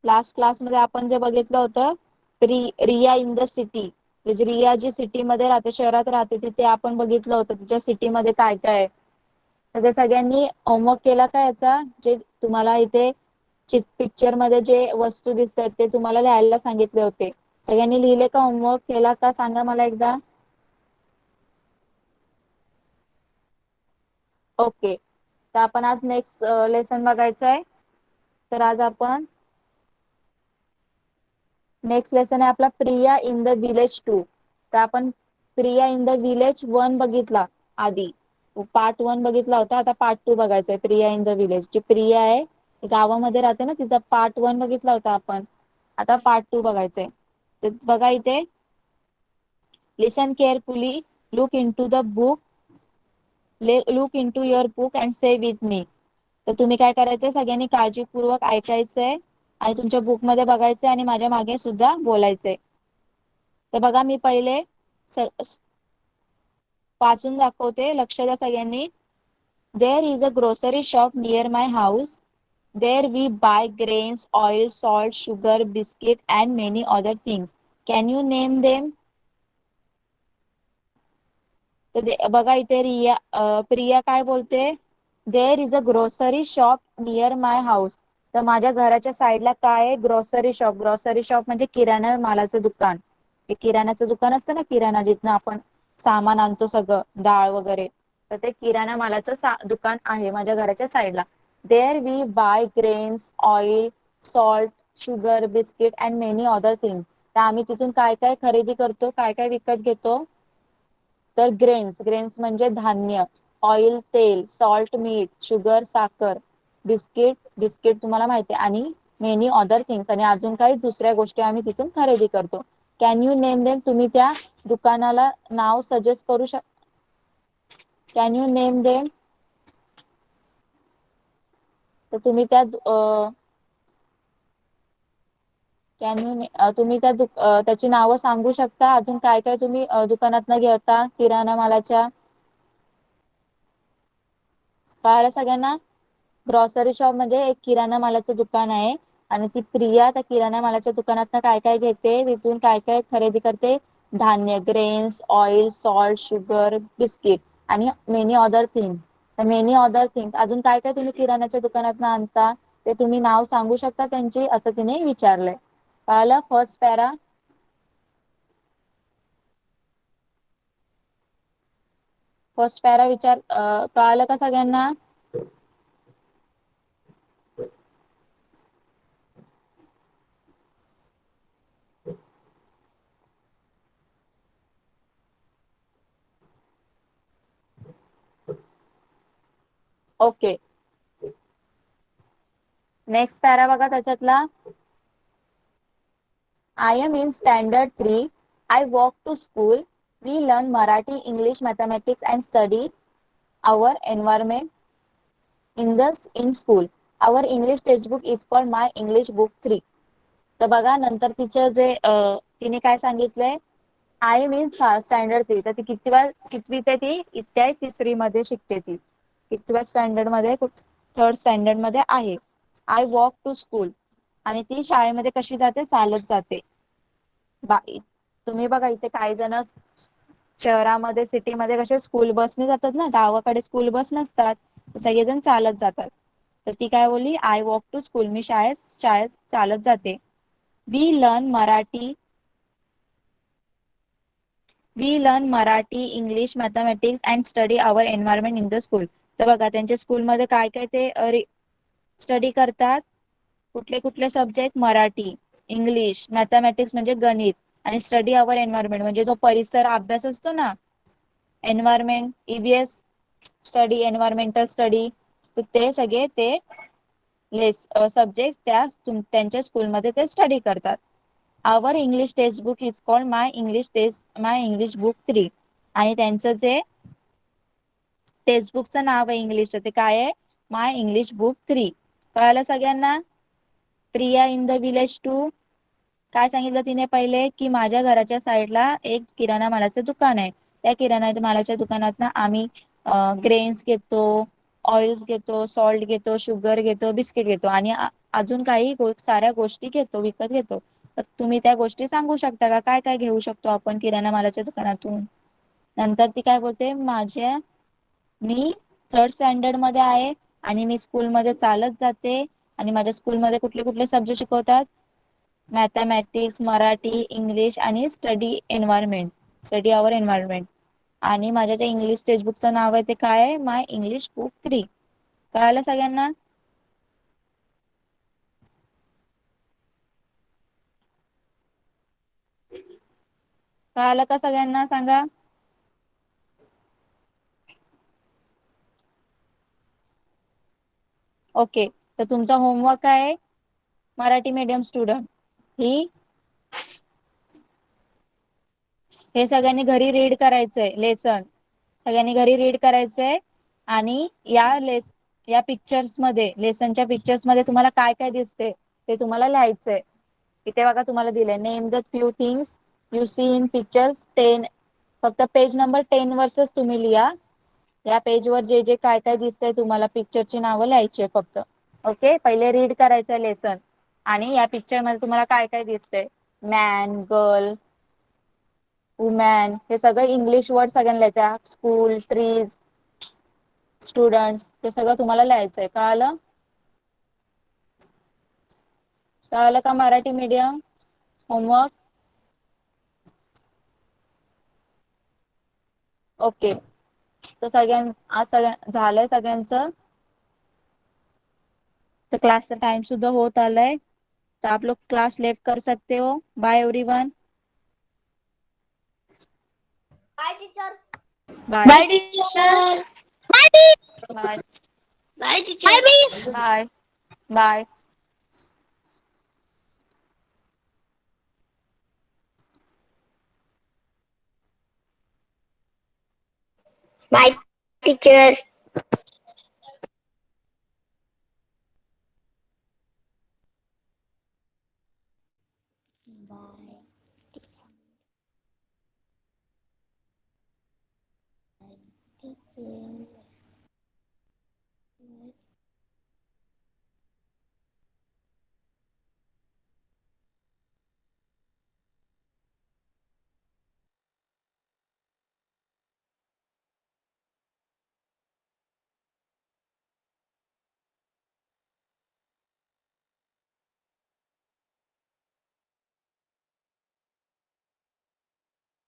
लास्ट क्लासमध्ये आपण जे बघितलं होतं, रिया इन द सिटी, म्हणजे रिया जी सिटी मध्ये राहते, शहरात राहते, तिथे आपण बघितलं होतं तिच्या सिटी मध्ये काय काय आहे। तर ते सगळ्यांनी होमवर्क केला का याचा? जे तुम्हाला इथे पिक्चर मध्ये जे वस्तू दिसत आहेत ते तुम्हाला लिहायला सांगितले होते, सगळ्यांनी लिहिले का? होमवर्क केला का? सांगा मला एकदा। ओके, तर आपण आज नेक्स्ट लेसन बघायचं आहे। तर आज आपण नेक्स्ट लेसन आहे आपला प्रिया इन द विलेज 2। तर आपण प्रिया इन द विलेज 1 बघितला आधी, पार्ट 1 बघितला होता, आता पार्ट 2 बघायचा आहे। प्रिया इन द विलेज, जी प्रिया आहे गावामध्ये राहते ना, तिचा पार्ट 1 बघितला होता आपण, आता पार्ट 2 बघायचंय। तर बघा इथे, listen carefully, look into the book, look into your book and say with me. तर तुम्ही काय करायचंय, सगळ्यांनी काळजीपूर्वक ऐकायचंय आणि तुमच्या बुक मध्ये बघायचंय आणि माझ्या मागे सुद्धा बोलायचंय। तर बघा मी पहिले वाचून दाखवते, लक्ष द्या सगळ्यांनी। There is a grocery shop near my house, there we buy grains, oil, salt, sugar, biscuit and many other things. Can you name them? तर बघा इथे प्रिया काय बोलते, there is a grocery shop near my house. तर माझ्या घराच्या साईडला काय आहे, ग्रोसरी शॉप. ग्रोसरी शॉप म्हणजे किराणा मालाचं दुकान. ते किराणाचं दुकान असतं ना, किराणा जिथनं आपण सामान आणतो सगळं, डाळ वगैरे. तर ते किराणा मालाचं दुकान आहे माझ्या घराच्या साईडला. There we buy grains, oil, salt, sugar, biscuit and many other things. तर आम्ही तिथून काय काय खरेदी करतो, काय काय विकत घेतो. तर ग्रेन्स म्हणजे धान्य, ऑइल तेल, सॉल्ट मीठ, शुगर साखर, बिस्किट तुम्हाला माहिती आहे, आणि मेनी अदर थिंग्स आणि अजून काही दुसऱ्या गोष्टी आम्ही तिथून खरेदी करतो. कॅन यू नेम देम, तुम्ही त्या दुकानाला नाव सजेस्ट करू कॅन यू नेम देम. तर तुम्ही त्या कॅन यू तुम्ही त्याची नावं सांगू शकता. अजून काय काय तुम्ही दुकानातनं घेता किराणा मालाच्या. कळालं सगळ्यांना. ग्रॉसरी शॉप म्हणजे एक किराणा मालाचं दुकान आहे, आणि ती प्रिया त्या किराणा मालाच्या दुकानातनं काय काय घेते, तिथून काय काय खरेदी करते. धान्य, grains, oil, salt, sugar, biscuit आणि मेनी अदर थिंग्स. तर मेनी अदर थिंग्स अजून काय काय तुम्ही किराणाच्या दुकानातनं आणता, ते तुम्ही नाव सांगू शकता त्यांची, असं तिने विचारलंय. कळालं. First para. कळालं का सगळ्यांना. ओके. नेक्स्ट पॅरा बघा त्याच्यातला. I am in standard 3. I walk to school. We learn Marathi, English, mathematics and study our environment in school. Our English textbook is called My English Book 3. तर बघा नंतर तिचं जे तिने काय सांगितलंय, आय एम इन स्टँडर्ड 3. तर ती कितवीत आहे ती, इथे आहे, तिसरी मध्ये शिकते ती. कितव्या स्टँडर्ड मध्ये, थर्ड स्टँडर्ड मध्ये आहे. आय वॉक टू स्कूल, आणि ती शाळेमध्ये कशी जाते, चालत जाते. तुम्ही बघा इथे काही जण शहरामध्ये सिटीमध्ये कसे स्कूल बसने जातात ना, गावाकडे स्कूल बस नसतात, सगळेजण चालत जातात. तर ती काय बोलली, आय वॉक टू स्कूल, मी शाळेत चालत जाते. We learn Marathi English, mathematics and study our environment in the school. तर बघा त्यांच्या स्कूलमध्ये काय काय ते स्टडी करतात. कुठले कुठले सब्जेक्ट, मराठी, इंग्लिश, मॅथमॅटिक्स म्हणजे गणित, आणि स्टडी अवर एन्व्हायरमेंट म्हणजे जो परिसर अभ्यास असतो ना, environment, EVS study, environmental study. ते सगळे ते सब्जेक्ट त्यांच्या स्कूलमध्ये ते स्टडी करतात. Our English text book is called my English book 3. आणि त्यांचं जे टेक्स्टबुकचं नाव आहे इंग्लिशचं, ते काय आहे, माय इंग्लिश बुक 3. कळालं सगळ्यांना. Priya in the village 2. काय सांगितलं तिने पहिले, की माझ्या घराच्या साईडला एक किराणा मालाचं दुकान आहे. त्या किराणा मालाच्या दुकानात ना आम्ही ग्रेन्स घेतो, ऑइल्स घेतो, सॉल्ट घेतो, शुगर घेतो, बिस्किट घेतो, आणि अजून काही साऱ्या गोष्टी विकत घेतो. तर तुम्ही त्या गोष्टी सांगू शकता का, काय काय घेऊ शकतो आपण किराणा मालाच्या दुकानातून. नंतर ती काय बोलते, मी थर्ड स्टँडर्ड मध्ये आहे, आणि मी स्कूलमध्ये चालत जाते, आणि माझ्या स्कूलमध्ये कुठले कुठले सब्जेक्ट शिकवतात, मॅथमॅटिक्स, मराठी, इंग्लिश आणि स्टडी आवर एन्व्हायरमेंट. आणि माझ्या जे इंग्लिश टेक्स्टबुकचं नाव आहे ते काय आहे, माय इंग्लिश बुक 3. कळालं सगळ्यांना. कळालं का सगळ्यांना, सांगा. ओके. तर तुमचा होमवर्क काय आहे, मराठी मीडियम स्टुडंट, हे सगळ्यांनी घरी रीड करायचंय लेसन. सगळ्यांनी घरी रीड करायचंय, आणि या पिक्चर्स मध्ये, लेसनच्या पिक्चर्स मध्ये तुम्हाला काय काय दिसते ते तुम्हाला लिहायचंय. इथे बघा तुम्हाला दिलंय, name the few things you see in pictures 10. फक्त पेज नंबर 10 वर्सेस तुम्ही लिहा. या पेजवर जे जे काय काय दिसतंय तुम्हाला, पिक्चरची नावं लिहायची फक्त. ओके. पहिले रीड करायचंय लेसन, आणि या पिक्चर मध्ये तुम्हाला काय काय दिसतंय, मॅन, गर्ल, वुमॅन हे सगळं इंग्लिश वर्ड सगळ्यांना लिहायचं. स्कूल, ट्रीज, स्टुडंट्स हे सगळं तुम्हाला लिहायचंय. कळालं? कळालं का मराठी मीडियम होमवर्क? ओके. तो आज झालंय सगळ्यांचं. तो क्लास का टाइम सुद्धा होत आलाय, तो आप लोग क्लास लेफ्ट कर सकते हो. Bye everyone. Bye teacher. Bye bye teacher. Bye bye teacher. Bye miss. Bye bye. Bye teacher. Teacher.